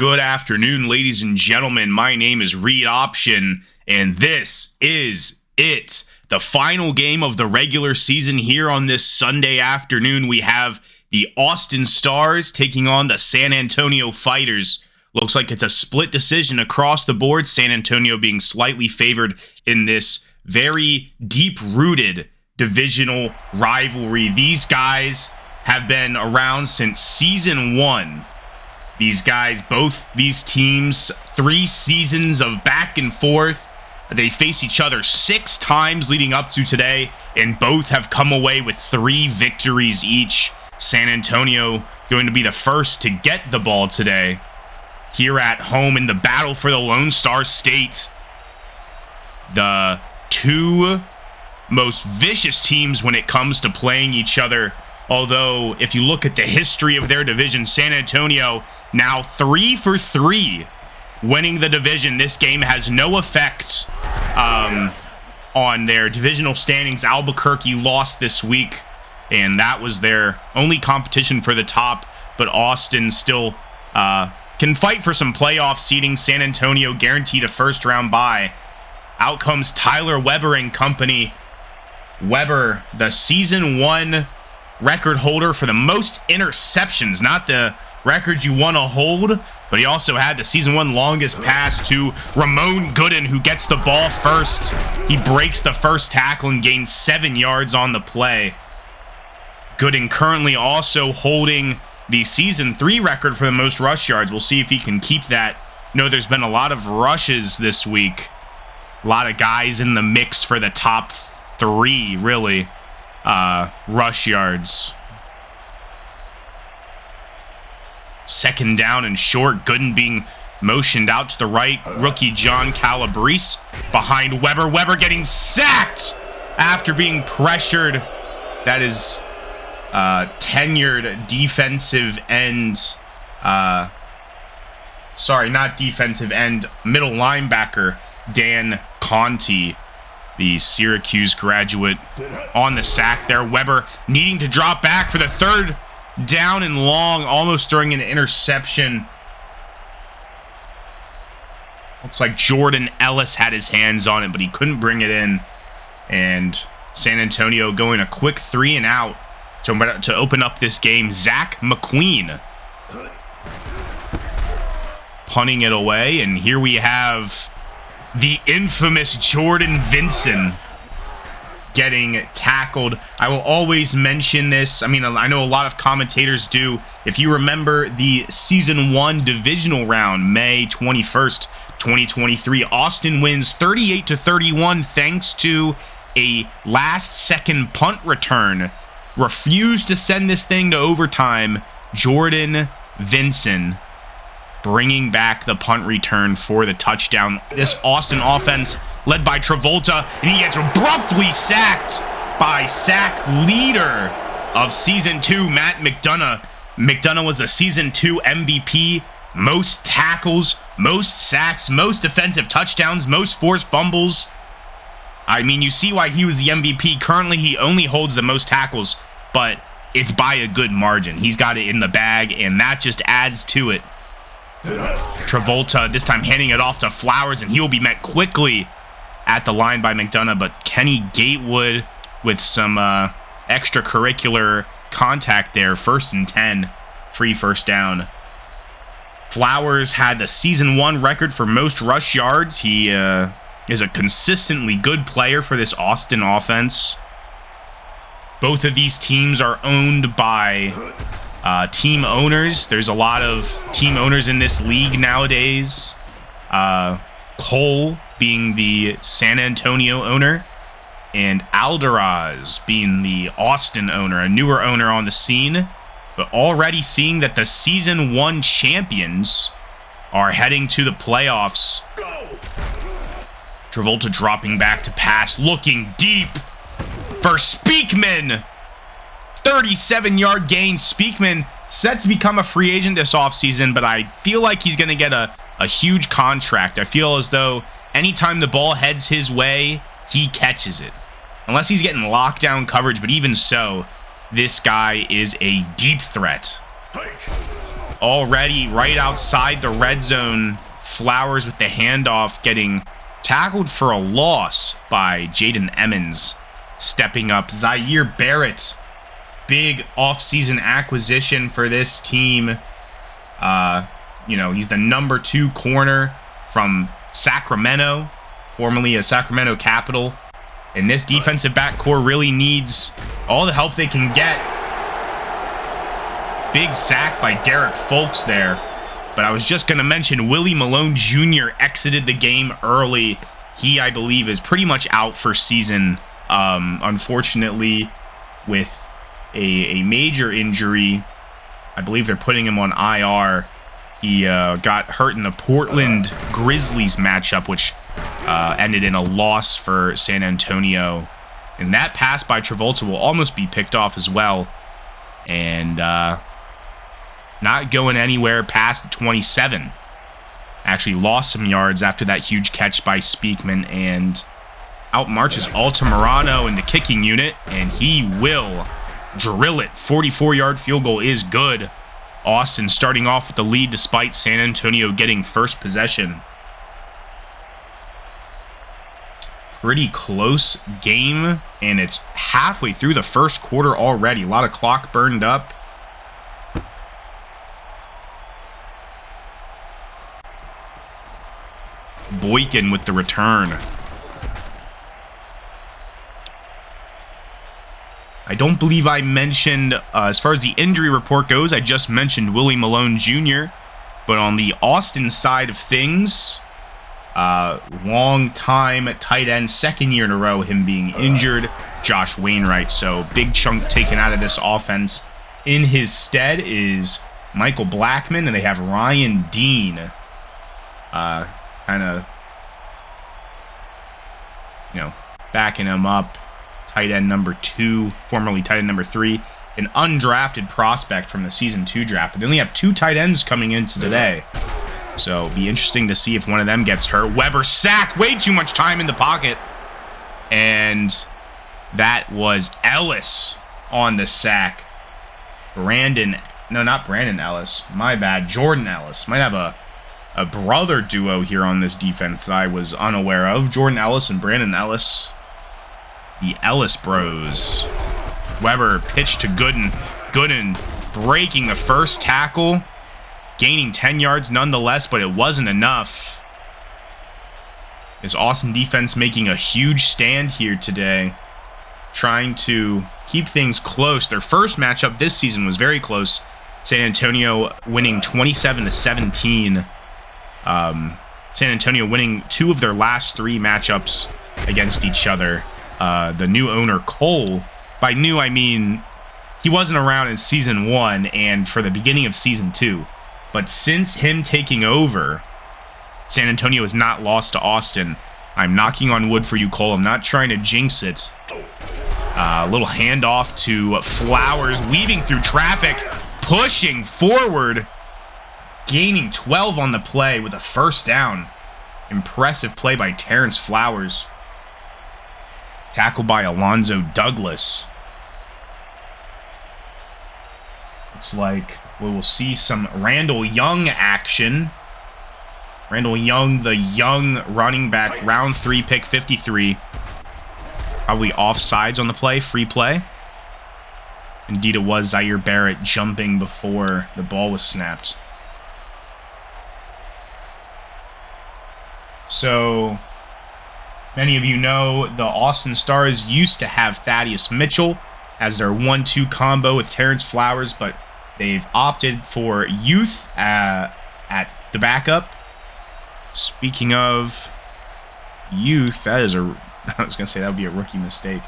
Good afternoon, ladies and gentlemen. My name is Reed Option, and this is it. The final game of the regular season here on this Sunday afternoon. We have the Austin Stars taking on the San Antonio Fighters. Looks like it's a split decision across the board, San Antonio being slightly favored in this very deep-rooted divisional rivalry. These guys have been around since season 1. These guys, both these teams, 3 seasons of back and forth. They face each other 6 times leading up to today, and both have come away with 3 victories each. San Antonio going to be the first to get the ball today here at home in the battle for the Lone Star State. The 2 most vicious teams when it comes to playing each other. Although, if you look at the history of their division, San Antonio now 3 for 3 winning the division. This game has no effect on their divisional standings. Albuquerque lost this week, and that was their only competition for the top. But Austin still can fight for some playoff seeding. San Antonio guaranteed a first-round bye. Out comes Tyler Weber and company. Weber, the season 1 record holder for the most interceptions, not the record you want to hold, but he also had the season 1 longest pass to Ramon Gooden, who gets the ball first. He breaks the first tackle and gains 7 yards on the play. Gooden currently also holding the season 3 record for the most rush yards. We'll see if he can keep that. There's been a lot of rushes this week. A lot of guys in the mix for the top 3, really. Rush yards. Second down and short. Gooden being motioned out to the right. Rookie John Calabrese behind Weber. Weber getting sacked after being pressured. That is tenured defensive end. Sorry, not defensive end. Middle linebacker Dan Conti, the Syracuse graduate, on the sack there. Weber needing to drop back for the 3rd down and long, almost throwing an interception. Looks like Jordan Ellis had his hands on it, but he couldn't bring it in. And San Antonio going a quick 3 and out to open up this game. Zach McQueen punting it away, and here we have the infamous Jordan Vinson getting tackled. I will always mention this. I mean, I know a lot of commentators do. If you remember the season 1 divisional round, May 21st, 2023, Austin wins 38-31 thanks to a last-second punt return. Refused to send this thing to overtime. Jordan Vinson bringing back the punt return for the touchdown. This Austin offense led by Travolta, and he gets abruptly sacked by sack leader of season 2, Matt McDonough. McDonough was a season 2 MVP, most tackles, most sacks, most defensive touchdowns, most forced fumbles. I mean, you see why he was the MVP. Currently, he only holds the most tackles, but it's by a good margin. He's got it in the bag, and that just adds to it. Travolta this time handing it off to Flowers, and he will be met quickly at the line by McDonough, but Kenny Gatewood with some extracurricular contact there. 1st and 10, free first down. Flowers had the season 1 record for most rush yards. He is a consistently good player for this Austin offense. Both of these teams are owned by team owners. There's a lot of team owners in this league nowadays. Cole being the San Antonio owner, and Alderaz being the Austin owner, a newer owner on the scene, but already seeing that the season 1 champions are heading to the playoffs. Travolta dropping back to pass, looking deep for Speakman. 37-yard gain. Speakman set to become a free agent this offseason, but I feel like he's going to get a huge contract. I feel as though anytime the ball heads his way, he catches it. Unless he's getting lockdown coverage, but even so, this guy is a deep threat. already right outside the red zone. Flowers with the handoff, getting tackled for a loss by Jaden Emmons. Stepping up, Zaire Barrett, big offseason acquisition for this team. You know, he's the number 2 corner from Sacramento, formerly a Sacramento Capital. And this defensive backcourt really needs all the help they can get. Big sack by Derek Folks there. But I was just going to mention Willie Malone Jr. exited the game early. He, I believe, is pretty much out for season. Unfortunately, with a major injury. I believe they're putting him on IR. He got hurt in the Portland Grizzlies matchup, which ended in a loss for San Antonio. And that pass by Travolta will almost be picked off as well. And not going anywhere past the 27. Actually lost some yards after that huge catch by Speakman, and out marches Altamirano in the kicking unit, and he will drill it. 44-yard field goal is good. Austin starting off with the lead despite San Antonio getting first possession. Pretty close game, and it's halfway through the first quarter already. A lot of clock burned up. Boykin with the return. I don't believe I mentioned, as far as the injury report goes, I just mentioned Willie Malone Jr. But on the Austin side of things, long time at tight end, second year in a row, him being injured, Josh Wainwright. So big chunk taken out of this offense. In his stead is Michael Blackman, and they have Ryan Dean. Kind of, backing him up. Tight end number 2, formerly tight end number 3, an undrafted prospect from the season 2 draft. But they only have 2 tight ends coming into today. So it'll be interesting to see if one of them gets hurt. Weber sacked, way too much time in the pocket. And that was Ellis on the sack. Not Brandon Ellis. My bad. Jordan Ellis. Might have a brother duo here on this defense that I was unaware of. Jordan Ellis and Brandon Ellis. The Ellis bros. Weber pitched to Gooden. Gooden breaking the first tackle. Gaining 10 yards nonetheless, but it wasn't enough. This Austin defense making a huge stand here today. Trying to keep things close. Their first matchup this season was very close. San Antonio winning 27-17. San Antonio winning 2 of their last 3 matchups against each other. The new owner, Cole, by new I mean he wasn't around in season 1 and for the beginning of season 2. But since him taking over, San Antonio has not lost to Austin. I'm knocking on wood for you, Cole. I'm not trying to jinx it. A little handoff to Flowers, weaving through traffic, pushing forward, gaining 12 on the play with a first down. Impressive play by Terrence Flowers. Tackled by Alonzo Douglas. Looks like we will see some Randall Young action. Randall Young, the young running back, round 3, pick 53. Probably offsides on the play, free play. Indeed, it was Zaire Barrett jumping before the ball was snapped. So, many of you know the Austin Stars used to have Thaddeus Mitchell as their 1-2 combo with Terrence Flowers, but they've opted for youth at the backup. Speaking of youth, I was going to say that would be a rookie mistake.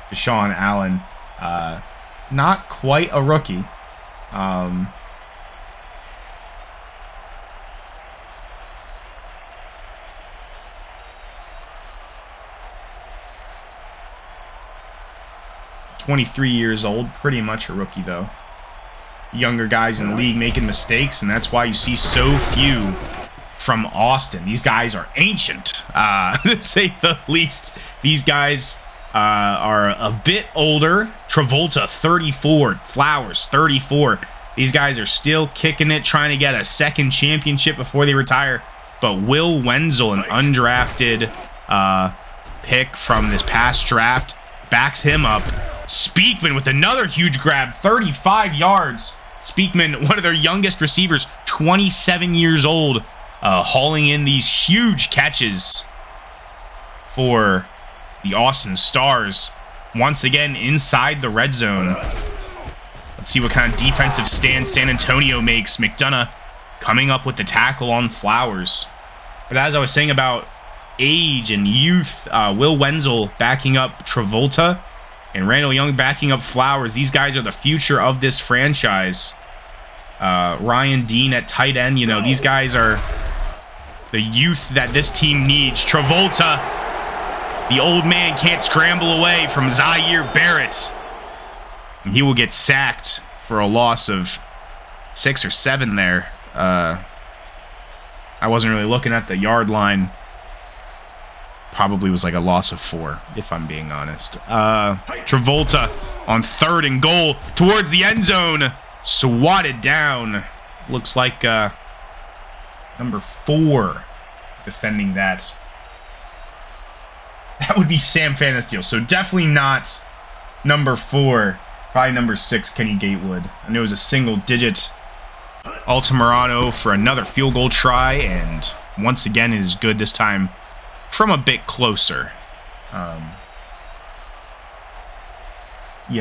Deshaun Allen, not quite a rookie. Um, 23 years old, pretty much a rookie though. Younger guys in the league making mistakes, and that's why you see so few from Austin. These guys are ancient, to say the least. These guys are a bit older. Travolta, 34. Flowers, 34. These guys are still kicking it, trying to get a second championship before they retire. But Will Wenzel, an undrafted pick from this past draft, backs him up. Speakman with another huge grab, 35 yards. Speakman, one of their youngest receivers, 27 years old, hauling in these huge catches for the Austin Stars. Once again, inside the red zone. Let's see what kind of defensive stand San Antonio makes. McDonough coming up with the tackle on Flowers. But as I was saying about age and youth, Will Wenzel backing up Travolta and Randall Young backing up Flowers. These guys are the future of this franchise. Ryan Dean at tight end. You know, these guys are the youth that this team needs. Travolta, the old man can't scramble away from Zaire Barrett. And he will get sacked for a loss of 6 or 7 there. I wasn't really looking at the yard line. Probably was like a loss of 4, if I'm being honest. Travolta on 3rd and goal towards the end zone. Swatted down. Looks like number 4 defending that. That would be Sam Fanasteel. So definitely not number 4. Probably number 6, Kenny Gatewood. I know it was a single-digit Altamirano for another field goal try. And once again, it is good this time from a bit closer. Yeah,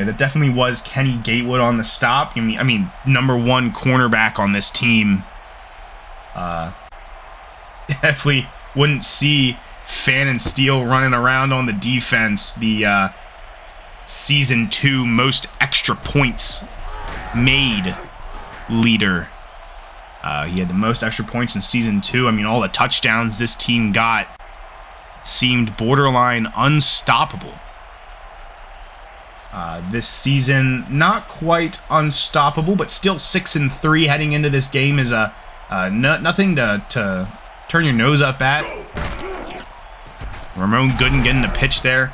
that definitely was Kenny Gatewood on the stop. I mean, number 1 cornerback on this team. Definitely wouldn't see Fanasteel running around on the defense. The Season 2 most extra points made leader. He had the most extra points in Season 2. I mean, all the touchdowns this team got seemed borderline unstoppable. This season, not quite unstoppable, but still 6-3 heading into this game is nothing to turn your nose up at. Ramon Gooden getting the pitch there.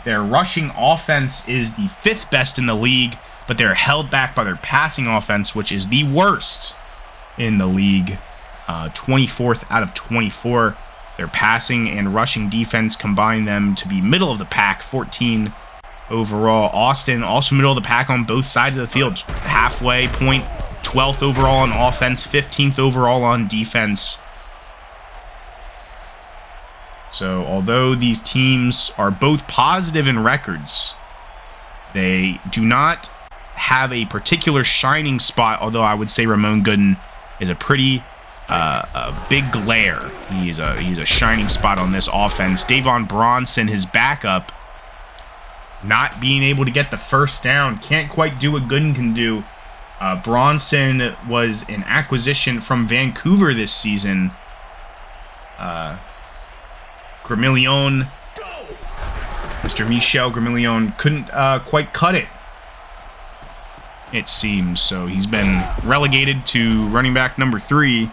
Their rushing offense is the 5th best in the league, but they're held back by their passing offense, which is the worst in the league. 24th out of 24. Their passing and rushing defense combine them to be middle of the pack, 14 overall. Austin, also middle of the pack on both sides of the field. Halfway point, 12th overall on offense, 15th overall on defense. So, although these teams are both positive in records, they do not have a particular shining spot, although I would say Ramon Gooden is a pretty big glare. He's a shining spot on this offense. Davon Bronson, his backup, not being able to get the first down. Can't quite do what Gooden can do. Bronson was an acquisition from Vancouver this season. Gramillion, Mr. Michel Gramillion couldn't quite cut it, it seems. So he's been relegated to running back number 3.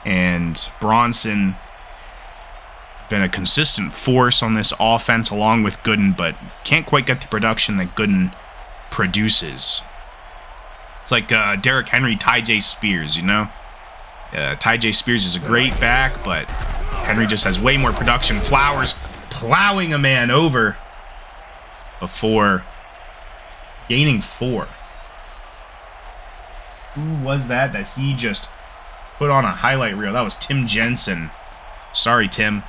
And Bronson been a consistent force on this offense along with Gooden, but can't quite get the production that Gooden produces. It's like Derrick Henry, Ty J. Spears, you know? Ty J. Spears is a great back, but Henry just has way more production. Flowers plowing a man over before gaining 4. Who was that he just put on a highlight reel? That was Tim Jensen. Sorry, Tim.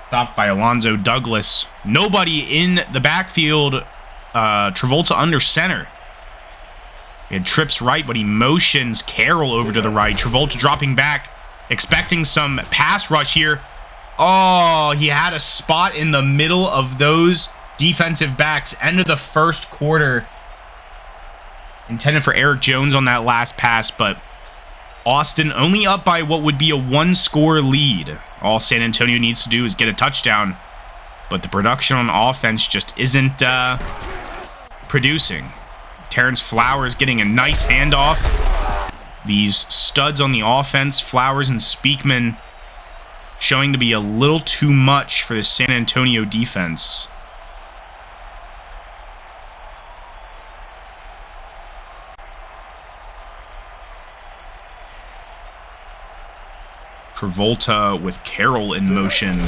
Stopped by Alonzo Douglas. Nobody in the backfield. Travolta under center. He had trips right, but he motions Carroll over to the right. Travolta dropping back, expecting some pass rush here. Oh, he had a spot in the middle of those defensive backs. End of the first quarter. Intended for Eric Jones on that last pass, but Austin only up by what would be a 1-score lead. All San Antonio needs to do is get a touchdown, but the production on offense just isn't producing. Terrence Flowers getting a nice handoff. These studs on the offense, Flowers and Speakman, showing to be a little too much for the San Antonio defense. Travolta with Carroll in motion.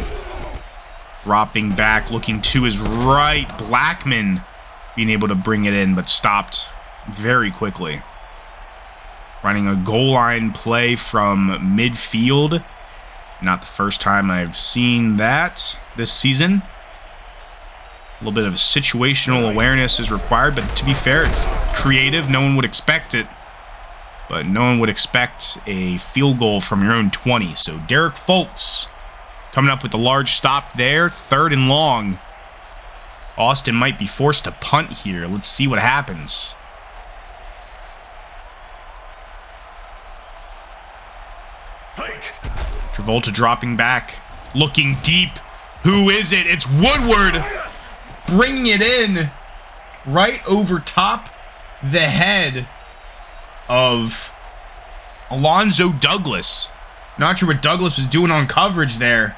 Dropping back, looking to his right. Blackman being able to bring it in, but stopped very quickly. Running a goal line play from midfield. Not the first time I've seen that this season. A little bit of situational awareness is required, but to be fair, it's creative. No one would expect it. But no one would expect a field goal from your own 20. So Derek Foltz coming up with a large stop there. 3rd and long. Austin might be forced to punt here. Let's see what happens. Travolta dropping back. Looking deep. Who is it? It's Woodward. Bringing it in. Right over top the head of Alonzo Douglas. Not sure what Douglas was doing on coverage there.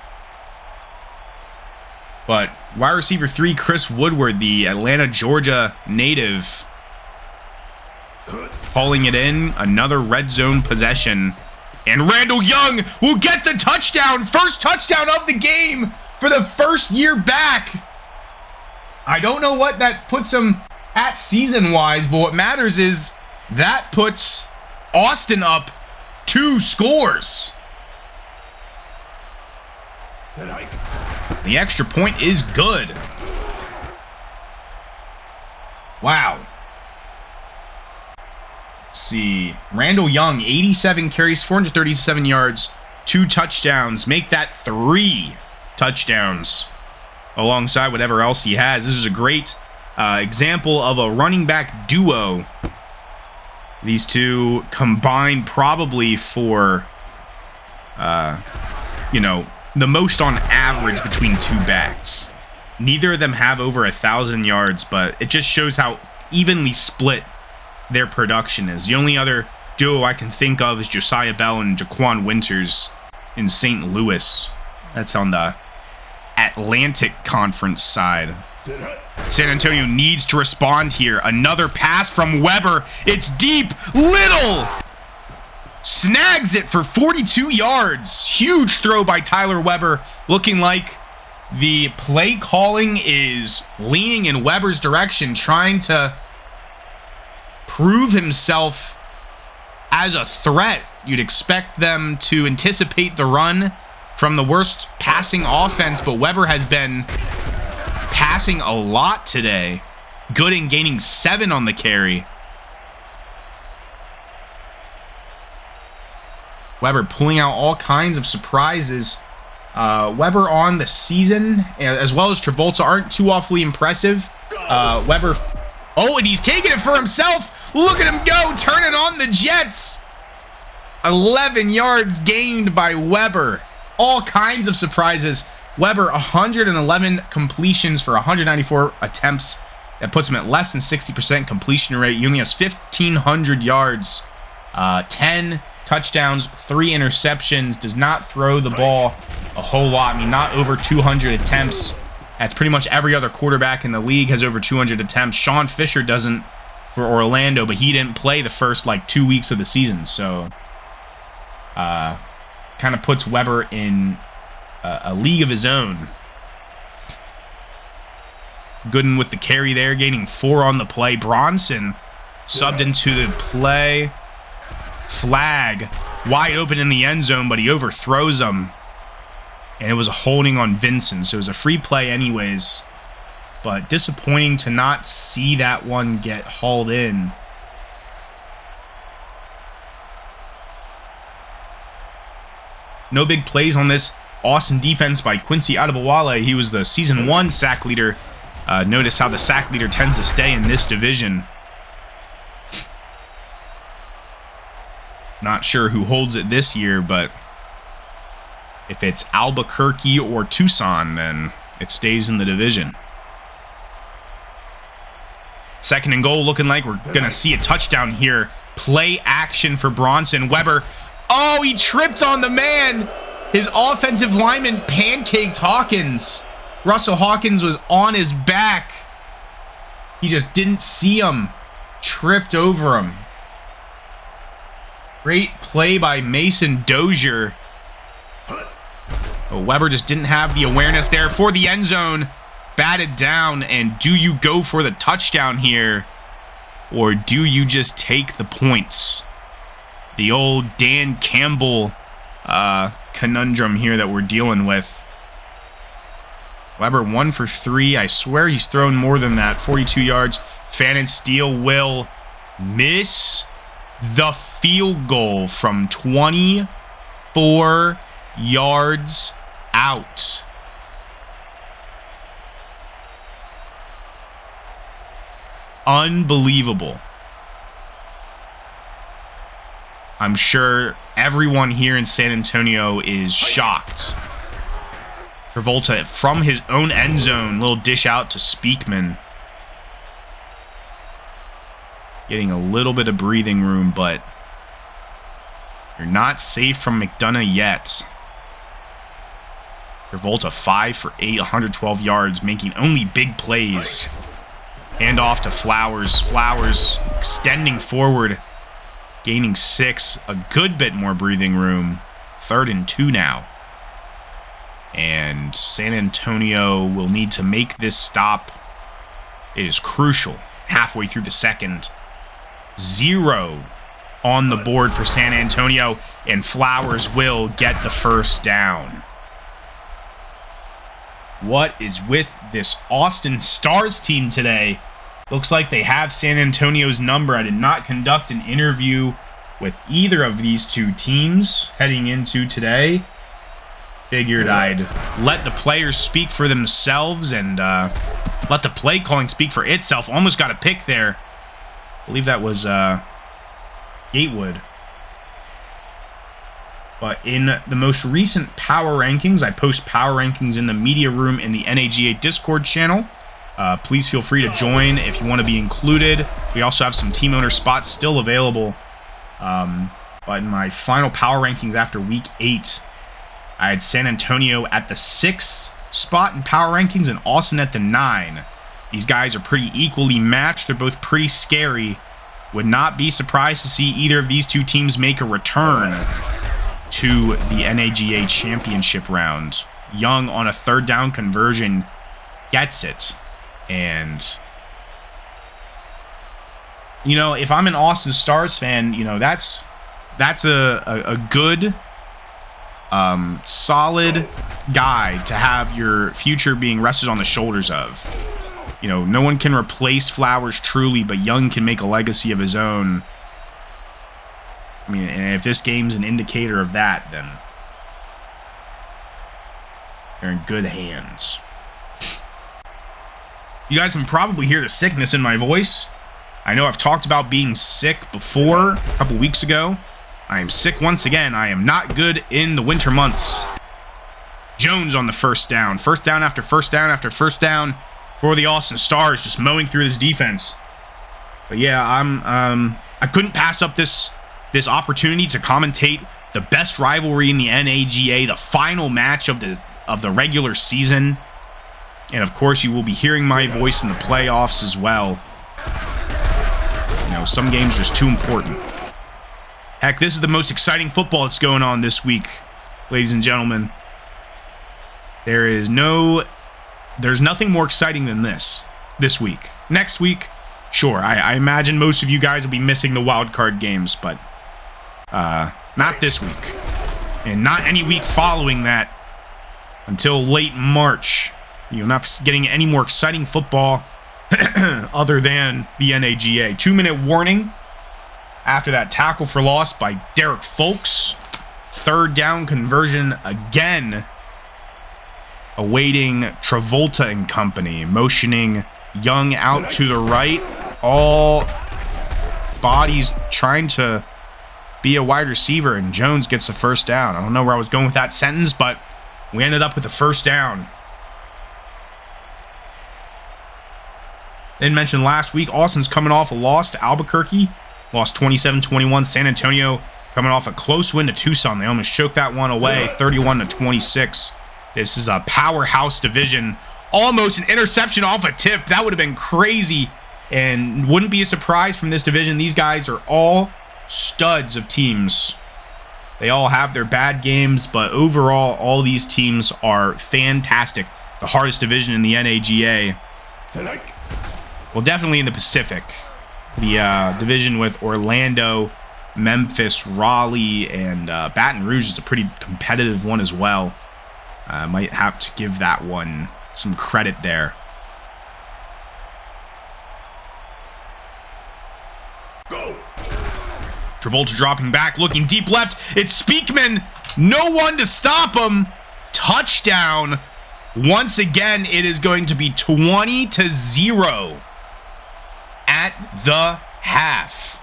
But wide receiver 3, Chris Woodward, the Atlanta, Georgia native, calling it in. Another red zone possession. And Randall Young will get the touchdown. First touchdown of the game for the first year back. I don't know what that puts him at season-wise, but what matters is that puts Austin up 2 scores. The extra point is good. Wow. Let's see. Randall Young, 87 carries, 437 yards, 2 touchdowns. Make that 3 touchdowns alongside whatever else he has. This is a great example of a running back duo. These two combined probably for, the most on average between 2 backs. Neither of them have over 1,000 yards, but it just shows how evenly split their production is. The only other duo I can think of is Josiah Bell and Jaquan Winters in St. Louis. That's on the Atlantic Conference side. San Antonio needs to respond here. Another pass from Weber. It's deep. Little snags it for 42 yards. Huge throw by Tyler Weber. Looking like the play calling is leaning in Weber's direction, trying to prove himself as a threat. You'd expect them to anticipate the run from the worst passing offense, but Weber has been passing a lot today. Gooden gaining 7 on the carry. Weber pulling out all kinds of surprises. Weber on the season, as well as Travolta, aren't too awfully impressive. Weber, and he's taking it for himself. Look at him go, turning on the Jets. 11 yards gained by Weber. All kinds of surprises. Weber, 111 completions for 194 attempts. That puts him at less than 60% completion rate. He only has 1,500 yards, 10 touchdowns, 3 interceptions. Does not throw the ball a whole lot. I mean, not over 200 attempts. That's pretty much every other quarterback in the league has over 200 attempts. Sean Fisher doesn't for Orlando, but he didn't play the first 2 weeks of the season. So, kind of puts Weber in a league of his own. Gooden with the carry there, gaining 4 on the play. Bronson subbed into the play. Flag wide open in the end zone, but he overthrows him. And it was a holding on Vincent, so it was a free play anyways. But disappointing to not see that one get hauled in. No big plays on this awesome defense by Quincy Adebawale. He was the season 1 sack leader. Notice how the sack leader tends to stay in this division. Not sure who holds it this year, but if it's Albuquerque or Tucson, then it stays in the division. 2nd and goal, looking like we're going to see a touchdown here. Play action for Bronson. Weber. Oh, he tripped on the man. His offensive lineman pancaked Hawkins. Russell Hawkins was on his back. He just didn't see him. Tripped over him. Great play by Mason Dozier. Oh, Weber just didn't have the awareness there for the end zone. Batted down, and do you go for the touchdown here? Or do you just take the points? The old Dan Campbell conundrum here that we're dealing with. Weber 1 for 3. I swear he's thrown more than that. 42 yards. Fannin Steele will miss the field goal from 24 yards out. Unbelievable. I'm sure everyone here in San Antonio is shocked. Travolta from his own end zone, little dish out to Speakman. Getting a little bit of breathing room, but you're not safe from McDonough yet. Travolta 5 for 8, 112 yards, making only big plays. Hand off to Flowers. Flowers extending forward, gaining 6, a good bit more breathing room. 3rd and 2 now. And San Antonio will need to make this stop. It is crucial. Halfway through the second. 0 on the board for San Antonio, and Flowers will get the first down. What is with this Austin Stars team today? Looks like they have San Antonio's number. I did not conduct an interview with either of these two teams heading into today. Figured I'd let the players speak for themselves and let the play calling speak for itself. Almost got a pick there. I believe that was Gatewood. But in the most recent power rankings, I post power rankings in the media room in the NAGA Discord channel. Please feel free to join if you want to be included. We also have some team owner spots still available. But in my final power rankings after week 8, I had San Antonio at the 6th spot in power rankings and Austin at the 9. These guys are pretty equally matched. They're both pretty scary. Would not be surprised to see either of these two teams make a return to the NAGA championship round. Young on a 3rd down conversion gets it. And, you know, if I'm an Austin Stars fan, you know, that's a good, solid guy to have your future being rested on the shoulders of. You know, no one can replace Flowers truly, but Young can make a legacy of his own. I mean, and if this game's an indicator of that, then they're in good hands. You guys can probably hear the sickness in my voice. I know I've talked about being sick before, a couple weeks ago. I am sick once again. I am not good in the winter months. Jones on the first down. First down after first down after first down for the Austin Stars, just mowing through this defense. But yeah, I couldn't pass up this opportunity to commentate the best rivalry in the NAGA, the final match of the regular season. And of course, you will be hearing my voice in the playoffs as well. You know, some games are just too important. Heck, this is the most exciting football that's going on this week, ladies and gentlemen. There's nothing more exciting than this week. Next week, sure, I imagine most of you guys will be missing the wild card games, but not this week. And not any week following that until late March. You're not getting any more exciting football other than the NAGA. 2-minute warning after that tackle for loss by Derek Folks. 3rd down conversion again. Awaiting Travolta and company. Motioning Young out to the right. All bodies trying to be a wide receiver, and Jones gets the first down. I don't know where I was going with that sentence, but we ended up with the first down. Didn't mention last week, Austin's coming off a loss to Albuquerque. Lost 27-21. San Antonio coming off a close win to Tucson. They almost choked that one away, 31-26. This is a powerhouse division. Almost an interception off a tip. That would have been crazy and wouldn't be a surprise from this division. These guys are all studs of teams. They all have their bad games, but overall, all these teams are fantastic. The hardest division in the NAGA. Well, definitely in the Pacific. The division with Orlando, Memphis, Raleigh, and Baton Rouge is a pretty competitive one as well. I might have to give that one some credit there. Go. Travolta dropping back, looking deep left. It's Speakman. No one to stop him. Touchdown. Once again, it is going to be 20-0 at the half.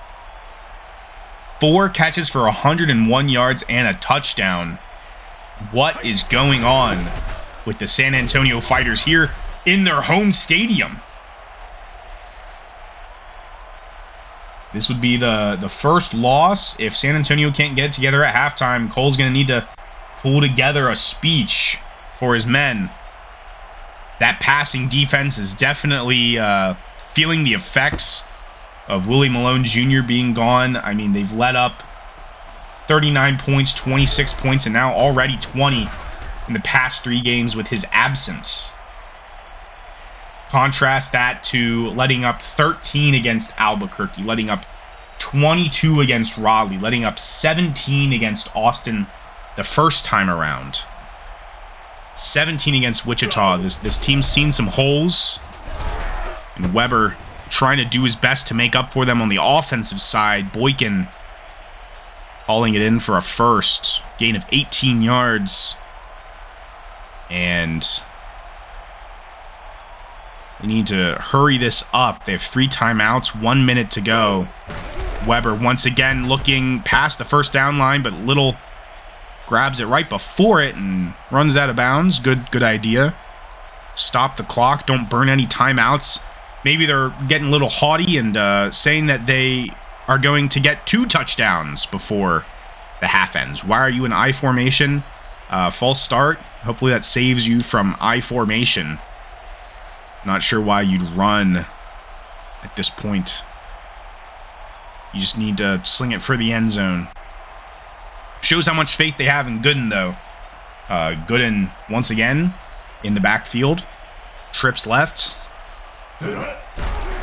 4 catches for 101 yards and a touchdown. What is going on with the San Antonio Fighters here in their home stadium? This would be the first loss. If San Antonio can't get it together at halftime, Cole's going to need to pull together a speech for his men. That passing defense is definitely feeling the effects of Willie Malone Jr. being gone. I mean, they've let up 39 points, 26 points, and now already 20 in the past 3 games with his absence. Contrast that to letting up 13 against Albuquerque, letting up 22 against Raleigh, letting up 17 against Austin the first time around. 17 against Wichita. This team's seen some holes. And Weber trying to do his best to make up for them on the offensive side. Boykin hauling it in for a first. Gain of 18 yards. And they need to hurry this up. They have 3 timeouts, 1 minute to go. Weber once again looking past the first down line, but Little grabs it right before it and runs out of bounds. Good idea. Stop the clock. Don't burn any timeouts. Maybe they're getting a little haughty and saying that they are going to get 2 touchdowns before the half ends. Why are you in I formation? False start. Hopefully that saves you from I formation. Not sure why you'd run at this point. You just need to sling it for the end zone. Shows how much faith they have in Gooden, though. Gooden, once again, in the backfield. Trips left.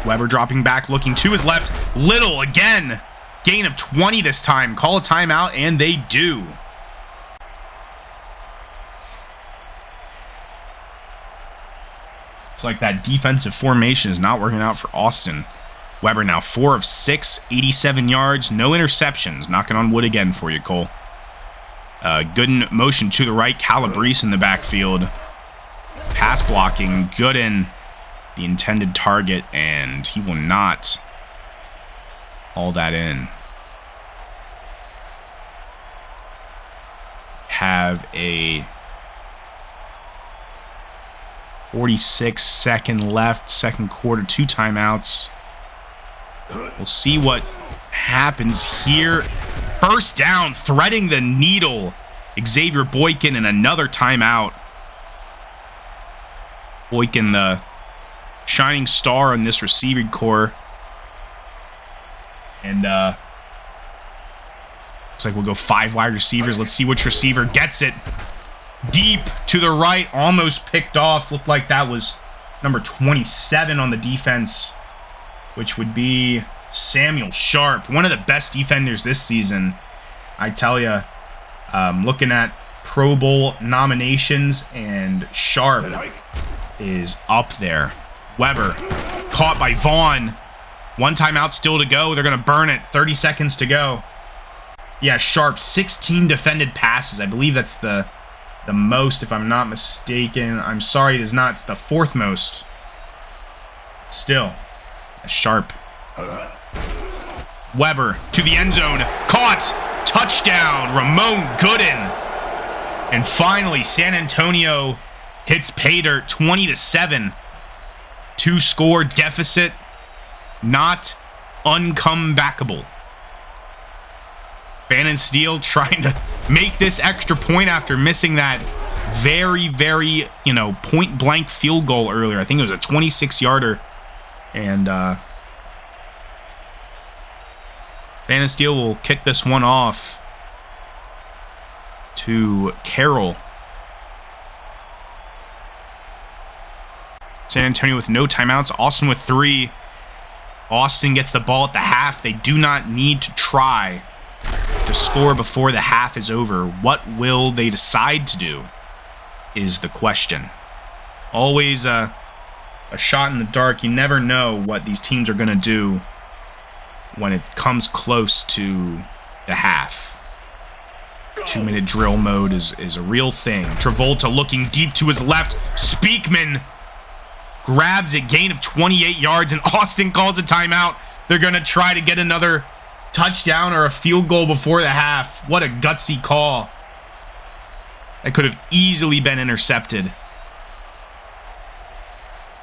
Weber dropping back, looking to his left. Little, again. Gain of 20 this time. Call a timeout, and they do. It's like that defensive formation is not working out for Austin. Weber now 4 of 6, 87 yards, no interceptions. Knocking on wood again for you, Cole. Gooden motion to the right. Calabrese in the backfield. Pass blocking. Gooden, the intended target, and he will not haul that in. Have a 46-second left, second quarter, 2 timeouts. We'll see what happens here. First down, threading the needle. Xavier Boykin and another timeout. Boykin, the shining star in this receiving core. And looks like we'll go 5 wide receivers. Let's see which receiver gets it. Deep to the right, almost picked off. Looked like that was number 27 on the defense, which would be Samuel Sharp, one of the best defenders this season. I tell you, looking at Pro Bowl nominations, and Sharp is up there. Weber caught by Vaughn. 1 timeout still to go. They're going to burn it. 30 seconds to go. Yeah, Sharp, 16 defended passes. I believe that's the most, if I'm not mistaken. I'm sorry, it is not. It's the 4th most. Still, Sharp. Weber to the end zone. Caught. Touchdown. Ramon Gooden. And finally, San Antonio hits pay dirt 20-7. 2-score deficit. Not uncomebackable. Fannin Steele trying to make this extra point after missing that very, very, point-blank field goal earlier. I think it was a 26-yarder. And Fannin Steele will kick this one off. to Carroll. San Antonio with no timeouts. Austin with 3. Austin gets the ball at the half. They do not need to try to score before the half is over. What will they decide to do is the question. Always a shot in the dark. You never know what these teams are going to do when it comes close to the half. 2-minute drill mode is a real thing. Travolta looking deep to his left. Speakman grabs it, gain of 28 yards, and Austin calls a timeout. They're going to try to get another touchdown or a field goal before the half. What a gutsy call. That could have easily been intercepted.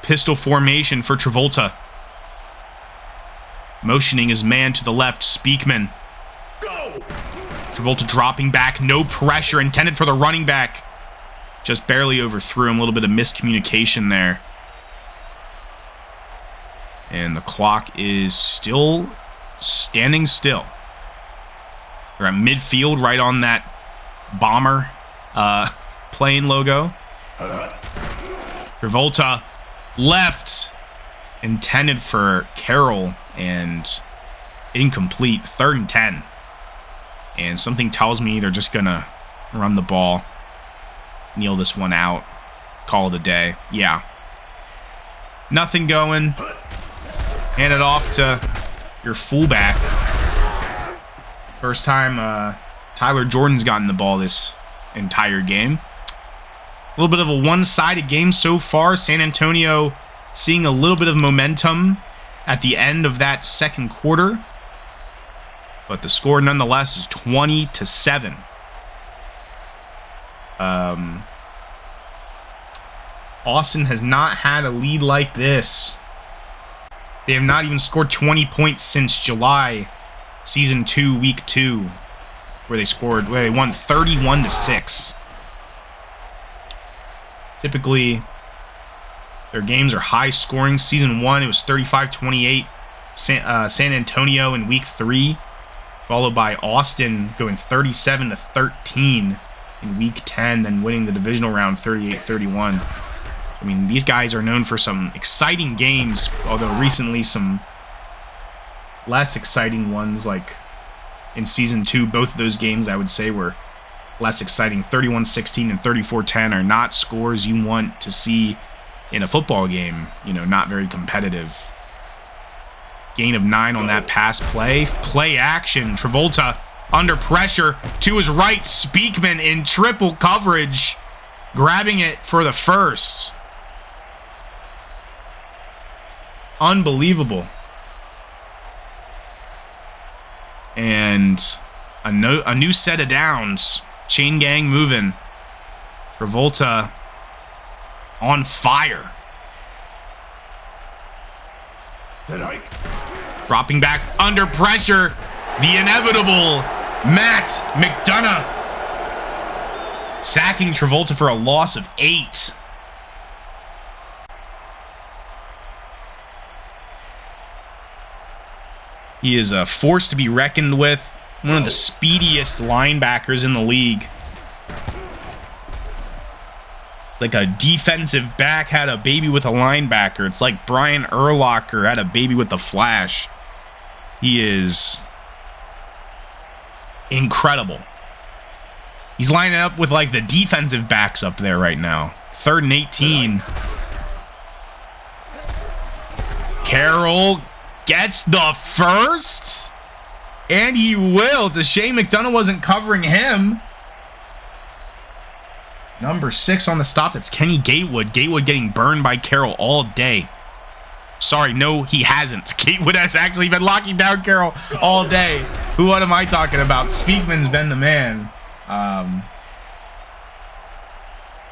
Pistol formation for Travolta. Motioning his man to the left, Speakman. Travolta dropping back, no pressure, intended for the running back. Just barely overthrew him, a little bit of miscommunication there. And the clock is still standing still. They're at midfield, right on that bomber plane logo. Travolta left, intended for Carroll, and incomplete. 3rd and 10. And something tells me they're just going to run the ball, kneel this one out, call it a day. Yeah. Nothing going. Hand it off to your fullback. First time Tyler Jordan's gotten the ball this entire game. A little bit of a one-sided game so far. San Antonio seeing a little bit of momentum at the end of that second quarter. But the score nonetheless is 20-7. Austin has not had a lead like this. They have not even scored 20 points since July, Season 2, Week 2, where they won 31-6. Typically, their games are high scoring. Season 1, it was 35-28. San Antonio in Week 3, followed by Austin going 37-13 in Week 10, then winning the divisional round 38-31. I mean, these guys are known for some exciting games, although recently some less exciting ones, like in Season 2. Both of those games, I would say, were less exciting. 31-16 and 34-10 are not scores you want to see in a football game. You know, not very competitive. Gain of 9 on that pass play. Play action. Travolta under pressure to his right. Speakman in triple coverage, grabbing it for the first. Unbelievable. And a new set of downs. Chain gang moving. Travolta on fire. Dropping back under pressure. The inevitable Matt McDonough. Sacking Travolta for a loss of 8. He is a force to be reckoned with. One of the speediest linebackers in the league. Like a defensive back had a baby with a linebacker. It's like Brian Urlacher had a baby with the Flash. He is incredible. He's lining up with like the defensive backs up there right now. 3rd and 18. Carroll gets the first, and he will. It's a shame McDonough wasn't covering him. Number 6 on the stop, that's Kenny Gatewood. Gatewood getting burned by Carroll all day. Sorry, no, he hasn't. Gatewood has actually been locking down Carroll all day. What am I talking about? Speakman's been the man.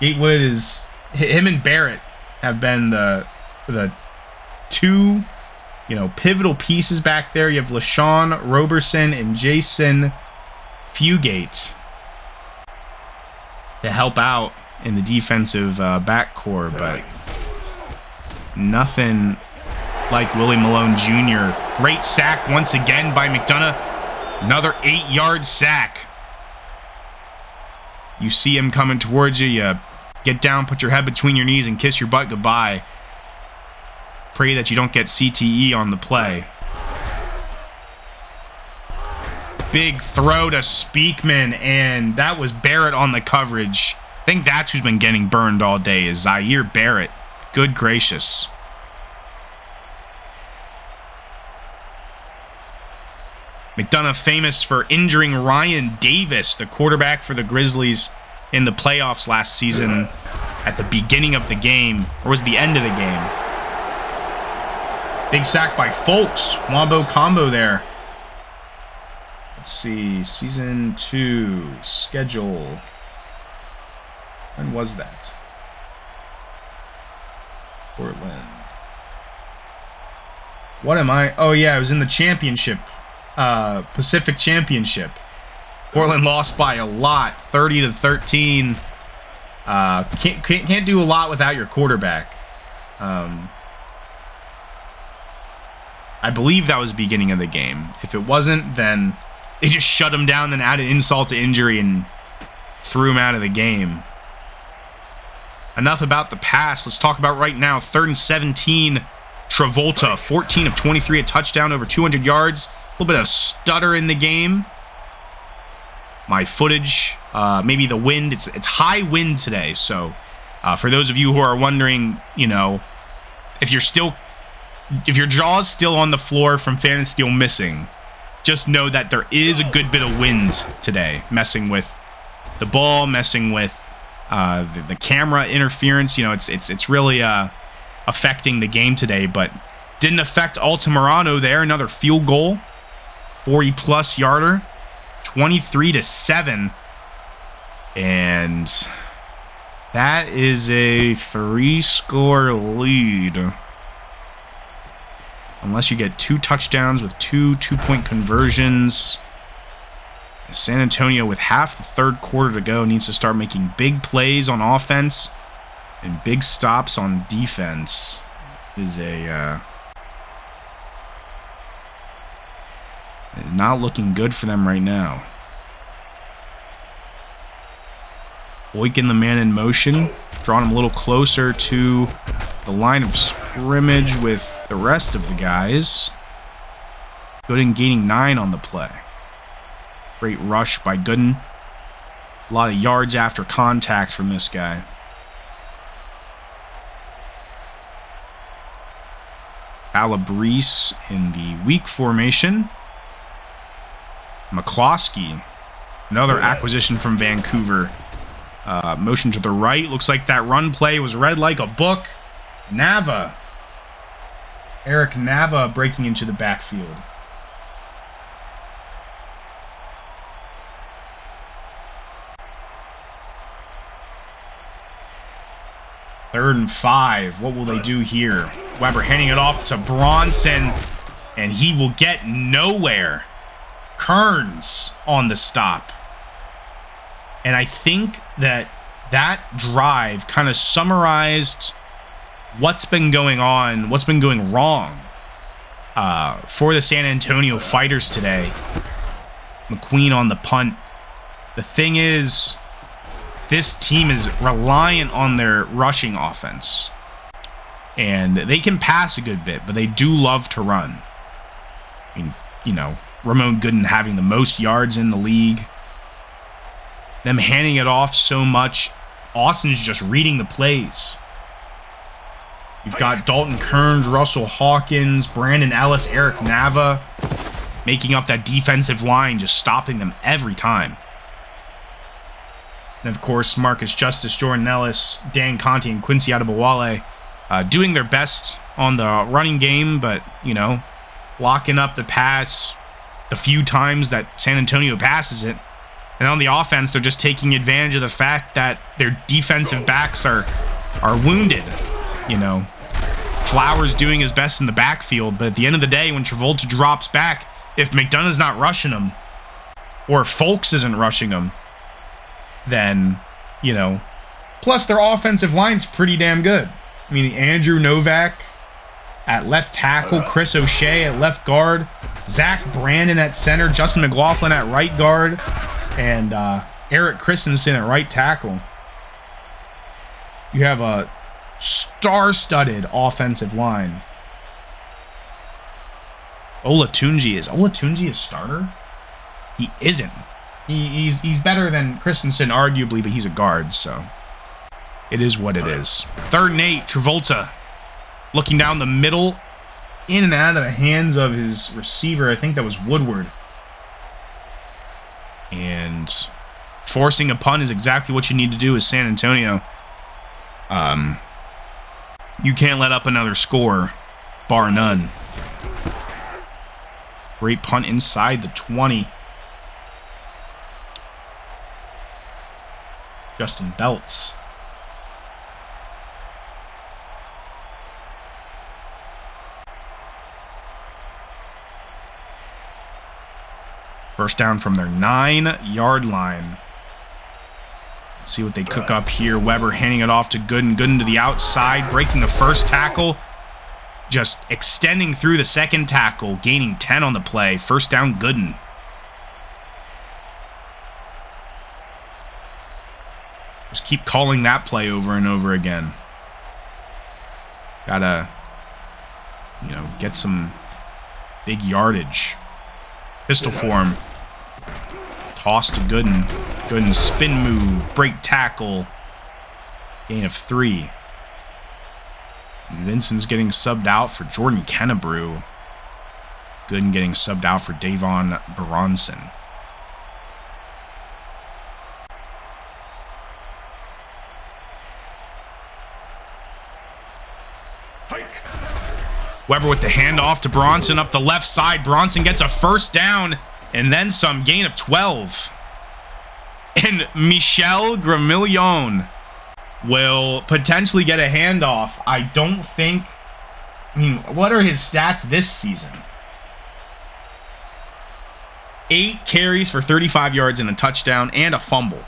Gatewood is... Him and Barrett have been the two, pivotal pieces back there. You have LaShawn Roberson and Jason Fugate to help out in the defensive backcourt, but nothing like Willie Malone Jr. Great sack once again by McDonough. Another 8-yard sack. You see him coming towards you. You get down, put your head between your knees, and kiss your butt goodbye. Pray that you don't get CTE on the play. Big throw to Speakman, and that was Barrett on the coverage. I think that's who's been getting burned all day, is Zaire Barrett. Good gracious. McDonough famous for injuring Ryan Davis, the quarterback for the Grizzlies, in the playoffs last season at the beginning of the game, or was it the end of the game? Big sack by Folks. Wombo combo there. Let's see. Season 2 schedule. When was that? Portland. What am I? Oh, yeah, it was in the championship. Pacific Championship. Portland lost by a lot, 30-13. Can't do a lot without your quarterback. I believe that was the beginning of the game. If it wasn't, then they just shut him down, then added insult to injury and threw him out of the game. Enough about the past. Let's talk about right now. 3rd and 17. Travolta, 14 of 23, a touchdown, over 200 yards. A little bit of stutter in the game. My footage, maybe the wind. It's high wind today, so for those of you who are wondering, you know, if your jaw's still on the floor from Fan and Steel missing, just know that there is a good bit of wind today, messing with the ball, messing with the camera interference. You know, it's really affecting the game today, but didn't affect Altamirano there. Another field goal, 40-plus yarder, 23-7, and that is a 3-score lead. Unless you get 2 touchdowns with 2 two-point conversions. San Antonio, with half the third quarter to go, needs to start making big plays on offense and big stops on defense. It is not looking good for them right now. Boykin, the man in motion, drawing him a little closer to the line of scrimmage with the rest of the guys. Gooden gaining 9 on the play. Great rush by Gooden. A lot of yards after contact from this guy. Alabrese in the weak formation. McCloskey, another acquisition from Vancouver. Motion to the right. Looks like that run play was read like a book. Nava. Eric Nava breaking into the backfield. Third and 5. What will they do here? Weber handing it off to Bronson, and he will get nowhere. Kearns on the stop. And I think that drive kind of summarized what's been going on, what's been going wrong for the San Antonio Fighters today. McQueen on the punt. The thing is, this team is reliant on their rushing offense. And they can pass a good bit, but they do love to run. I mean, you know, Ramon Gooden having the most yards in the league. Them handing it off so much. Austin's just reading the plays. You've got Dalton Kearns, Russell Hawkins, Brandon Ellis, Eric Nava making up that defensive line, just stopping them every time. And of course, Marcus Justice, Jordan Ellis, Dan Conti, and Quincy Adebawale doing their best on the running game, but, you know, locking up the pass the few times that San Antonio passes it. And on the offense, they're just taking advantage of the fact that their defensive backs are wounded. You know, Flowers doing his best in the backfield, but at the end of the day, when Travolta drops back, if McDonough's not rushing him, or Folks isn't rushing him, then, you know, plus their offensive line's pretty damn good. I mean, Andrew Novak at left tackle, Chris O'Shea at left guard, Zach Brandon at center, Justin McLaughlin at right guard, and Eric Christensen at right tackle. You have a star-studded offensive line. Olatunji a starter? He isn't. He's better than Christensen, arguably, but he's a guard, so it is what it is. 3rd and 8, Travolta looking down the middle, in and out of the hands of his receiver. I think that was Woodward. And forcing a punt is exactly what you need to do as San Antonio. You can't let up another score, bar none. Great punt inside the 20. Justin Belts. First down from their 9-yard line. Let's see what they cook up here. Weber handing it off to Gooden. Gooden to the outside, breaking the first tackle. Just extending through the second tackle, gaining 10 on the play. First down, Gooden. Just keep calling that play over and over again. Gotta, get some big yardage. Pistol form. Toss to Gooden. Gooden spin move, break tackle. Gain of 3. And Vincent's getting subbed out for Jordan Kennebrew. Gooden getting subbed out for Davon Bronson. Weber with the handoff to Bronson up the left side. Bronson gets a first down and then some, gain of 12. And Michel Gramillon will potentially get a handoff. What are his stats this season? 8 carries for 35 yards and a touchdown and a fumble.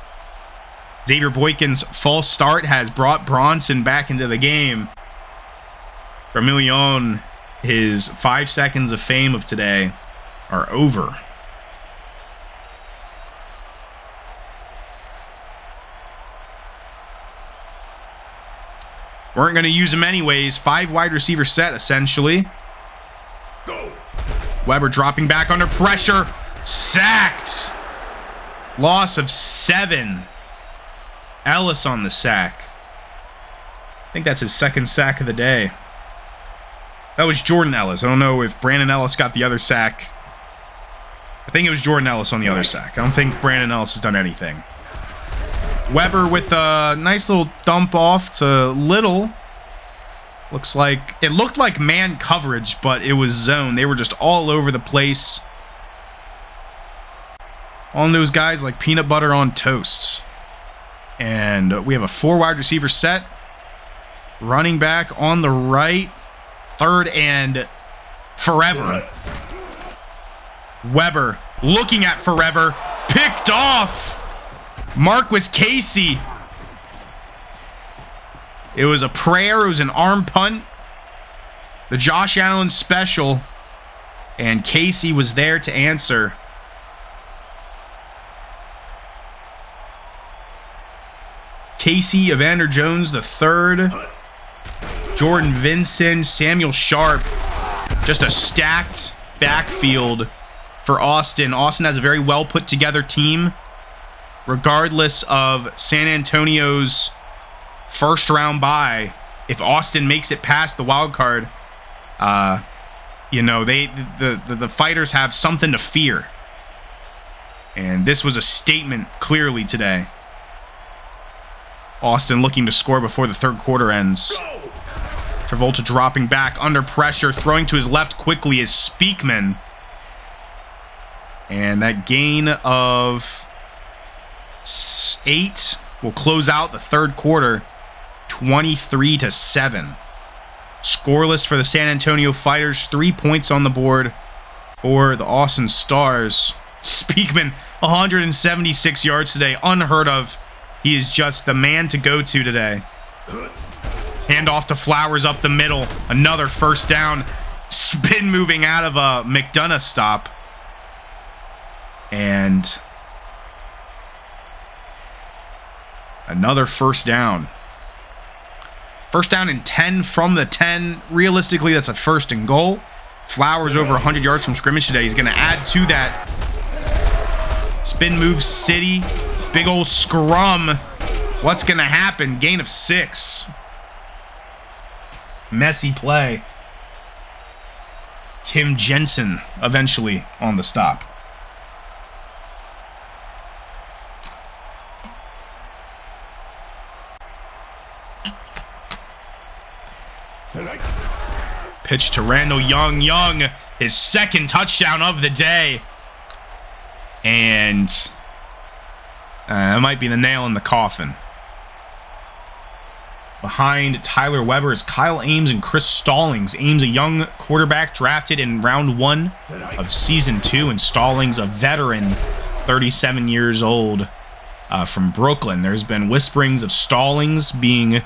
Xavier Boykin's false start has brought Bronson back into the game. Gramillon, his 5 seconds of fame of today are over. Weren't going to use him anyways. 5 wide receiver set, essentially. Go. Weber dropping back under pressure. Sacked. Loss of 7. Ellis on the sack. I think that's his 2nd sack of the day. That was Jordan Ellis. I don't know if Brandon Ellis got the other sack. I think it was Jordan Ellis on the other sack. I don't think Brandon Ellis has done anything. Weber with a nice little dump off to Little. It looked like man coverage, but it was zone. They were just all over the place. On those guys like peanut butter on toast. And we have a 4 wide receiver set. Running back on the right. 3rd and forever. Weber looking at forever. Picked off. Marquis Casey. It was a prayer. It was an arm punt. The Josh Allen special. And Casey was there to answer. Casey Evander Jones III. Jordan Vincent, Samuel Sharp. Just a stacked backfield for Austin. Austin has a very well put together team. Regardless of San Antonio's first round bye, if Austin makes it past the wild card, the fighters have something to fear. And this was a statement clearly today. Austin looking to score before the 3rd quarter ends. Travolta dropping back under pressure, throwing to his left quickly is Speakman. And that gain of 8 will close out the 3rd quarter, 23-7. Scoreless for the San Antonio Fighters, 3 points on the board for the Austin Stars. Speakman, 176 yards today, unheard of. He is just the man to go to today. Handoff to Flowers up the middle. Another first down. Spin moving out of a McDonough stop. And Another first down. First down and 10 from the 10. Realistically, that's a first and goal. Flowers over 100 yards from scrimmage today. He's going to add to that. Spin move city. Big old scrum. What's going to happen? Gain of 6. Messy play. Tim Jensen eventually on the stop. Pitch to Randall Young. Young, his second touchdown of the day. And that might be the nail in the coffin. Behind Tyler Weber is Kyle Ames and Chris Stallings. Ames, a young quarterback drafted in round 1 of season 2, and Stallings, a veteran, 37 years old, from Brooklyn. There's been whisperings of Stallings being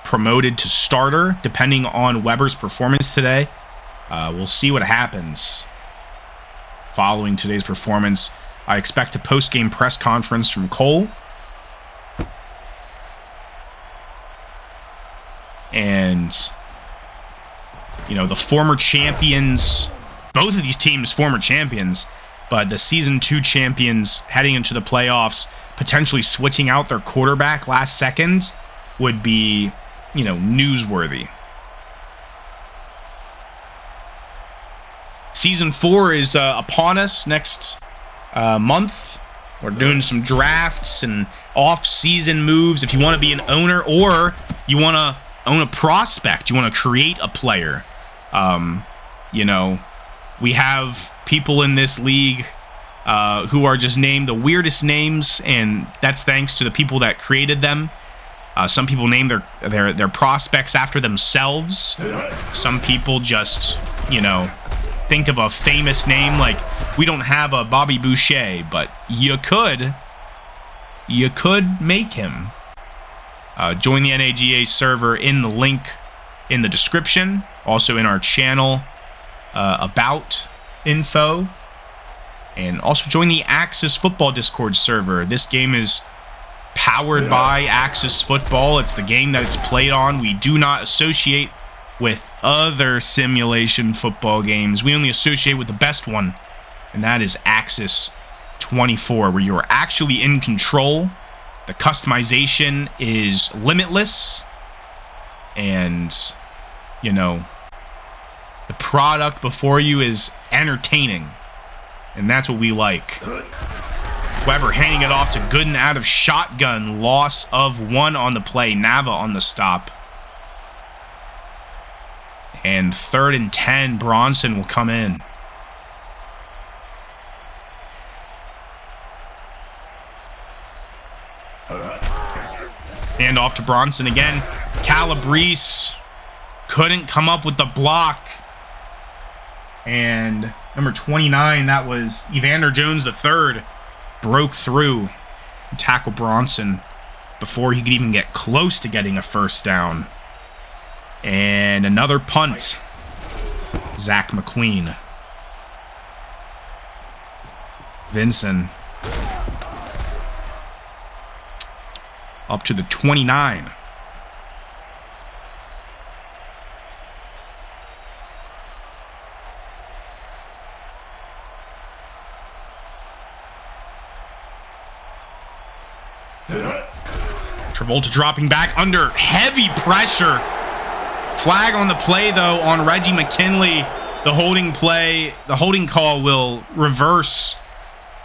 promoted to starter, depending on Weber's performance today. We'll see what happens following today's performance. I expect a post-game press conference from Cole. And, you know, the former champions, both of these teams former champions, but the season 2 champions heading into the playoffs, potentially switching out their quarterback last second would be, you know, newsworthy. Season 4 is upon us next month. We're doing some drafts and off-season moves. If you want to be an owner or you want to own a prospect, you want to create a player, you know, we have people in this league who are just named the weirdest names, and that's thanks to the people that created them. Some people name their prospects after themselves. Some people just, you know, think of a famous name. Like, we don't have a Bobby Boucher, but you could make him. Join the NAGA server in the link in the description. Also in our channel about info. And also join the Axis Football Discord server. This game is powered by Axis Football. It's the game that it's played on. We do not associate with other simulation football games. We only associate with the best one, and that is Axis 24, where you are actually in control. The customization is limitless, and, you know, the product before you is entertaining, and that's what we like. Weber handing it off to Gooden out of shotgun. Loss of 1 on the play. Nava on the stop. And 3rd and 10, Bronson will come in. Hand off to Bronson again. Calabrese couldn't come up with the block. And number 29, that was Evander Jones III, broke through and tackled Bronson before he could even get close to getting a first down. And another punt. Zach McQueen. Vinson. Up to the 29. Travolta dropping back under heavy pressure. Flag on the play, though, on Reggie McKinley. The holding play, the holding call will reverse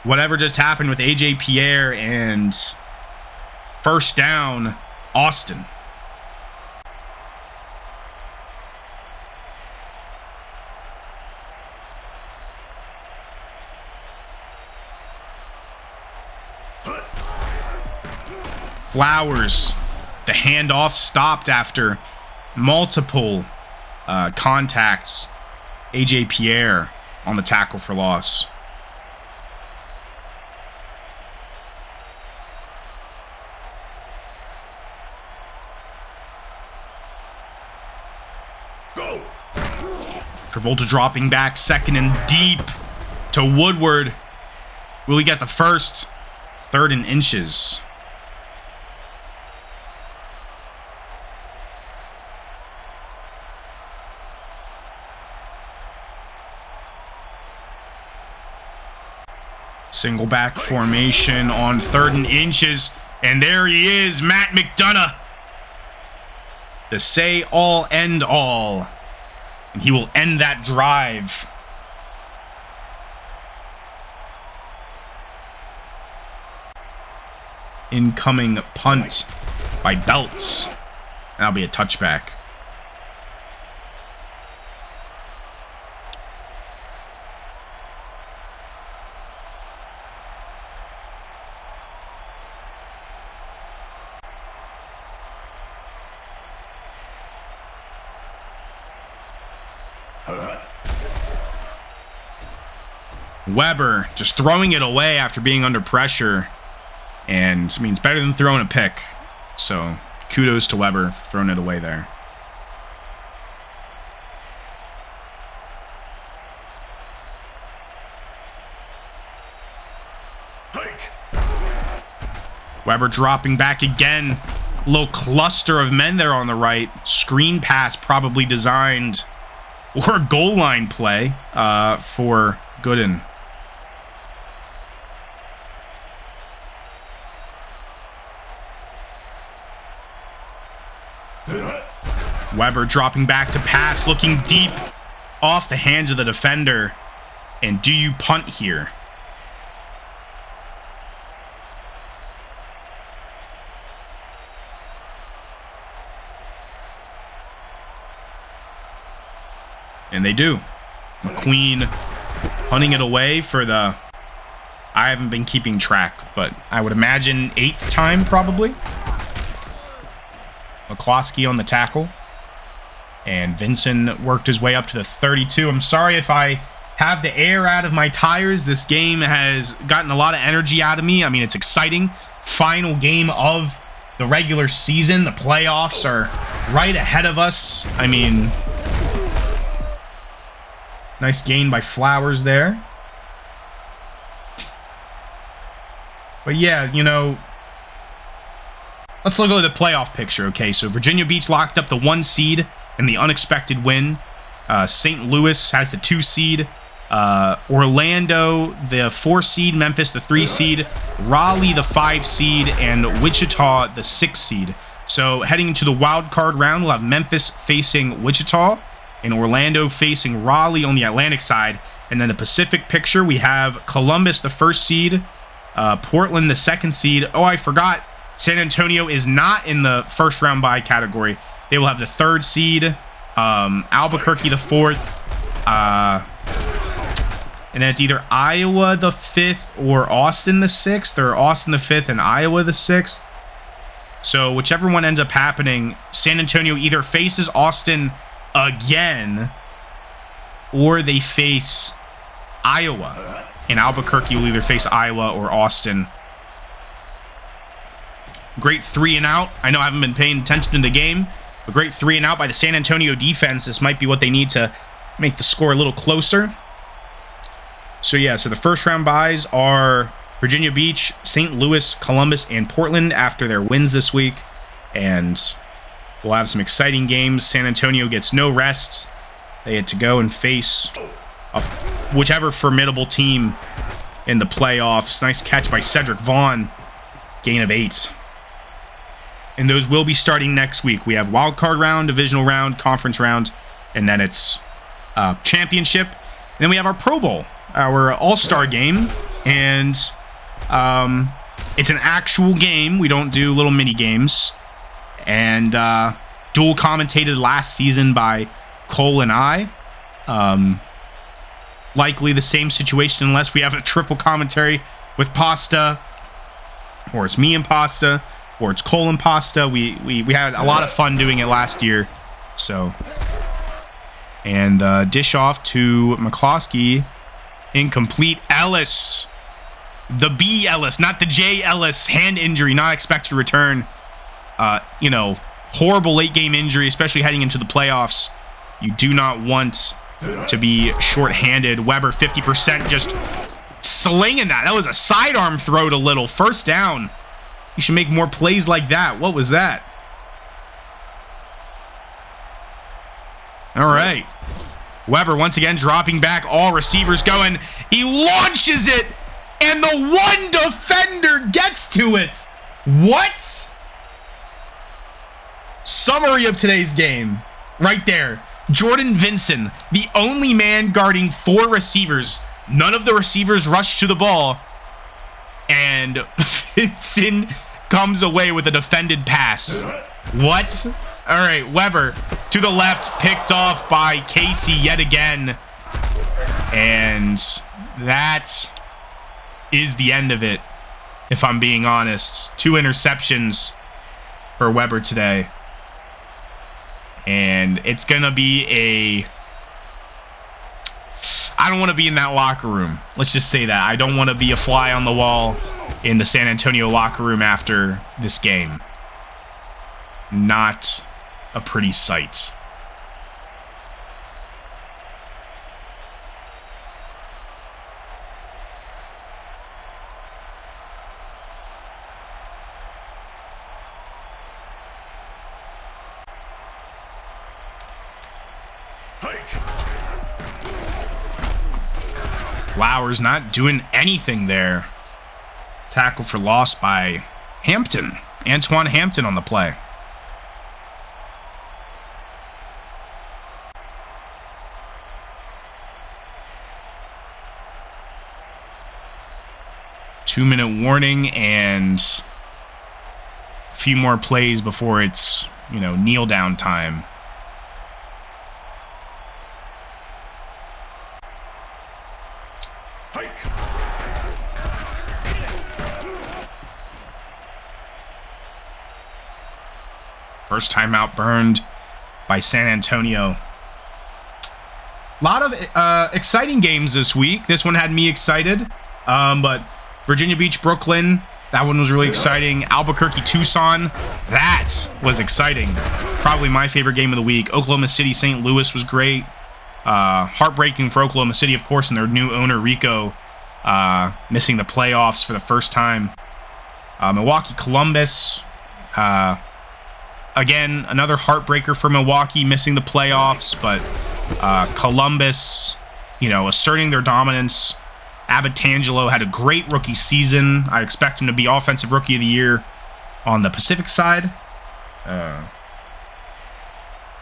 whatever just happened with AJ Pierre, and first down, Austin. Flowers, the handoff stopped after multiple contacts. AJ Pierre on the tackle for loss. Go. Travolta dropping back, 2nd and deep to Woodward. Will he get the first? 3rd and inches. Single back formation on 3rd and inches. And there he is, Matt McDonough. The say-all, end-all. And he will end that drive. Incoming punt by Belts. That'll be a touchback. Weber just throwing it away after being under pressure. And, I mean, it's better than throwing a pick. So, kudos to Weber for throwing it away there. Weber dropping back again. Little cluster of men there on the right. Screen pass probably designed. Or a goal line play for Gooden. Weber dropping back to pass, looking deep off the hands of the defender. And do you punt here? And they do. McQueen punting it away for the... I haven't been keeping track, but I would imagine 8th time probably. McCloskey on the tackle. And Vincent worked his way up to the 32. I'm sorry if I have the air out of my tires. This game has gotten a lot of energy out of me. I mean, it's exciting. Final game of the regular season. The playoffs are right ahead of us. I mean, nice gain by Flowers there. But yeah, you know, let's look at the playoff picture. Okay, so Virginia Beach locked up the 1 seed in the unexpected win. St. Louis has the 2 seed. Orlando, the 4 seed. Memphis, the 3 seed. Raleigh, the 5 seed. And Wichita, the 6 seed. So heading into the wild card round, we'll have Memphis facing Wichita and Orlando facing Raleigh on the Atlantic side. And then the Pacific picture, we have Columbus, the 1st seed. Portland, the 2nd seed. Oh, I forgot. San Antonio is not in the first round bye category. They will have the 3rd seed, Albuquerque the 4th, and then it's either Iowa the 5th or Austin the 6th, or Austin the 5th and Iowa the 6th. So whichever one ends up happening, San Antonio either faces Austin again, or they face Iowa, and Albuquerque will either face Iowa or Austin. Great 3 and out. I know I haven't been paying attention to the game. A great 3 and out by the San Antonio defense. This might be what they need to make the score a little closer. So yeah, so the first round buys are Virginia Beach, St. Louis, Columbus, and Portland after their wins this week. And we'll have some exciting games. San Antonio gets no rest. They had to go and face whichever formidable team in the playoffs. Nice catch by Cedric Vaughn. Gain of 8. And those will be starting next week. We have wild card round, divisional round, conference round, and then it's championship. And then we have our Pro Bowl, our all-star game, and it's an actual game. We don't do little mini games. And dual commentated last season by Cole and I. Likely the same situation unless we have a triple commentary with Pasta, or it's me and Pasta, or it's Cole and Pasta. We had a lot of fun doing it last year. So, and dish off to McCloskey. Incomplete. Ellis. The B Ellis, not the J Ellis. Hand injury, not expected to return. You know, horrible late game injury, especially heading into the playoffs. You do not want to be shorthanded. Weber, 50%, just slinging that. That was a sidearm throw to Little. First down. You should make more plays like that. What was that? All right. Weber once again dropping back. All receivers going. He launches it And the one defender gets to it. What? Summary of today's game. Right there. Jordan Vinson, the only man guarding 4 receivers. None of the receivers rushed to the ball. And Vinson comes away with a defended pass. What? All right, Weber to the left, picked off by Casey yet again. And that is the end of it, if I'm being honest. 2 interceptions for Weber today. And it's going to be I don't want to be in that locker room. Let's just say that. I don't want to be a fly on the wall in the San Antonio locker room after this game. Not a pretty sight. Flowers not doing anything there. Tackle for loss by Hampton. Antoine Hampton on the play. Two-minute warning and a few more plays before it's, kneel down time. First timeout burned by San Antonio. A lot of exciting games this week. This one had me excited. But Virginia Beach, Brooklyn, that one was really exciting. Albuquerque, Tucson, that was exciting. Probably my favorite game of the week. Oklahoma City, St. Louis was great. Heartbreaking for Oklahoma City, of course, and their new owner, Rico, missing the playoffs for the first time. Milwaukee, Columbus, again, another heartbreaker for Milwaukee, missing the playoffs, but Columbus, asserting their dominance. Abatangelo had a great rookie season. I expect him to be Offensive Rookie of the Year on the Pacific side.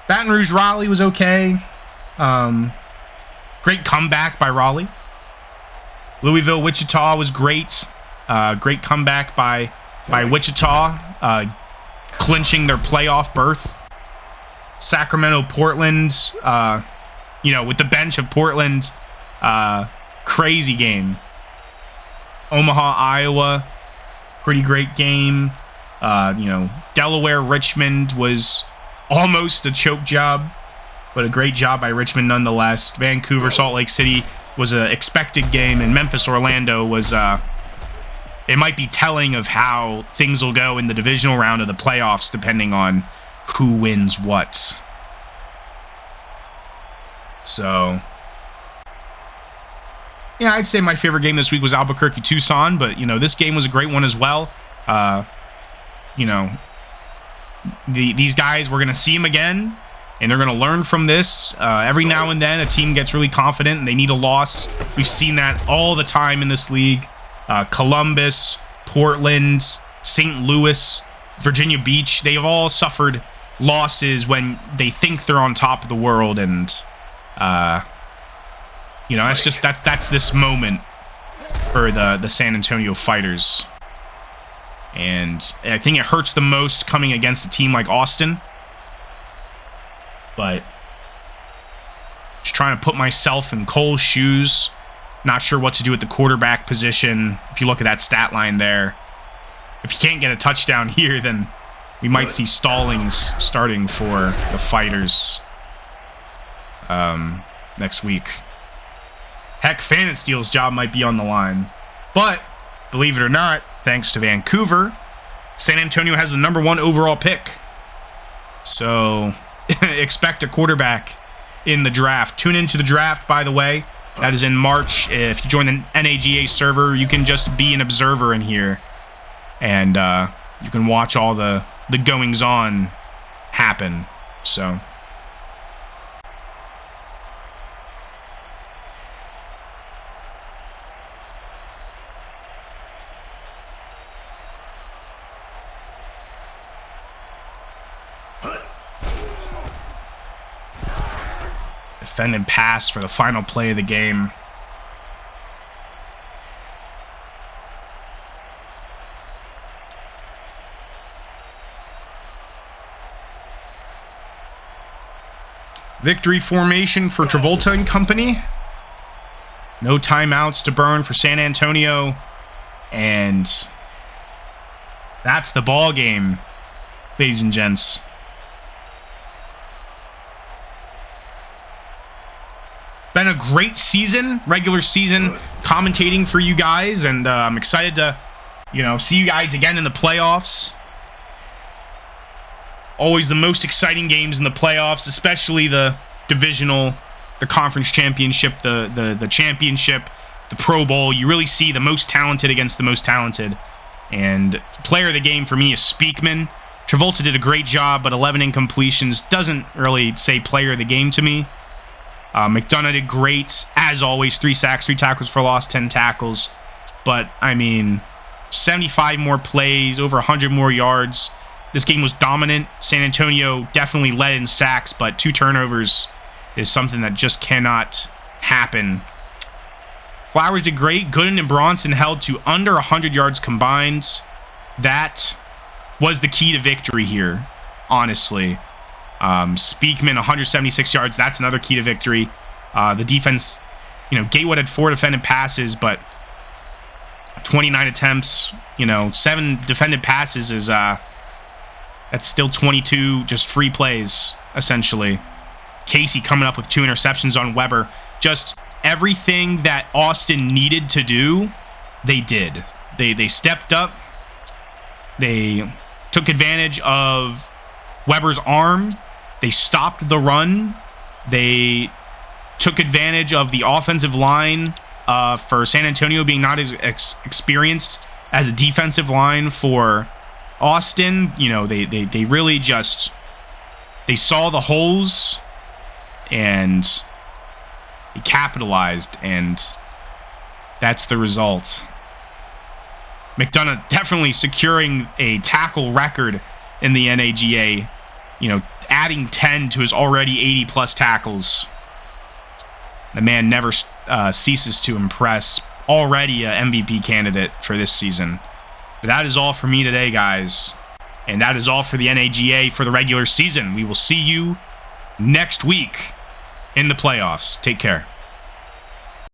Baton Rouge, Raleigh was okay. Great comeback by Raleigh. Louisville, Wichita was great. Great comeback by Wichita. Clinching their playoff berth. Sacramento, Portland, with the bench of Portland, crazy game. Omaha, Iowa, pretty great game. Delaware, Richmond was almost a choke job, but a great job by Richmond nonetheless. Vancouver, Salt Lake City was an expected game, and Memphis, Orlando was it might be telling of how things will go in the divisional round of the playoffs, depending on who wins what. So, yeah, I'd say my favorite game this week was Albuquerque-Tucson, but, this game was a great one as well. These guys, we're going to see them again, and they're going to learn from this. Every now and then, a team gets really confident, and they need a loss. We've seen that all the time in this league. Columbus, Portland, St. Louis, Virginia Beach, they have all suffered losses when they think they're on top of the world, and that's this moment for the San Antonio Fighters. And I think it hurts the most coming against a team like Austin. But just trying to put myself in Cole's shoes. Not sure what to do at the quarterback position. If you look at that stat line there, if you can't get a touchdown here, then we might see Stallings starting for the Fighters next week. Heck, Fanninsteel's job might be on the line. But, believe it or not, thanks to Vancouver, San Antonio has the number 1 overall pick. So, expect a quarterback in the draft. Tune into the draft, by the way. That is in March. If you join the NAGA server, you can just be an observer in here. And you can watch all the goings-on happen. So, defended pass for the final play of the game. Victory formation for Travolta and company. No timeouts to burn for San Antonio. And that's the ball game, ladies and gents. Been a great season, regular season, commentating for you guys, and I'm excited to, see you guys again in the playoffs. Always the most exciting games in the playoffs, especially the divisional, the conference championship, the championship, the Pro Bowl. You really see the most talented against the most talented. And player of the game for me is Speakman. Travolta did a great job, but 11 incompletions doesn't really say player of the game to me. McDonough did great, as always. 3 sacks, 3 tackles for loss, 10 tackles. But, 75 more plays, over 100 more yards. This game was dominant. San Antonio definitely led in sacks, but 2 turnovers is something that just cannot happen. Flowers did great. Gooden and Bronson held to under 100 yards combined. That was the key to victory here, honestly. Speakman, 176 yards. That's another key to victory. The defense, Gatewood had 4 defended passes, but 29 attempts, 7 defended passes is... That's still 22 just free plays, essentially. Casey coming up with 2 interceptions on Weber. Just everything that Austin needed to do, they did. They stepped up. They took advantage of Weber's arm. They stopped the run. They took advantage of the offensive line for San Antonio being not as experienced as a defensive line for Austin. They really just, they saw the holes and they capitalized, and that's the result. McDonough definitely securing a tackle record in the NAGA, adding 10 to his already 80 plus tackles. The man never ceases to impress. Already an MVP candidate for this season. That is all for me today, guys. And that is all for the NAGA for the regular season. We will see you next week in the playoffs. Take care.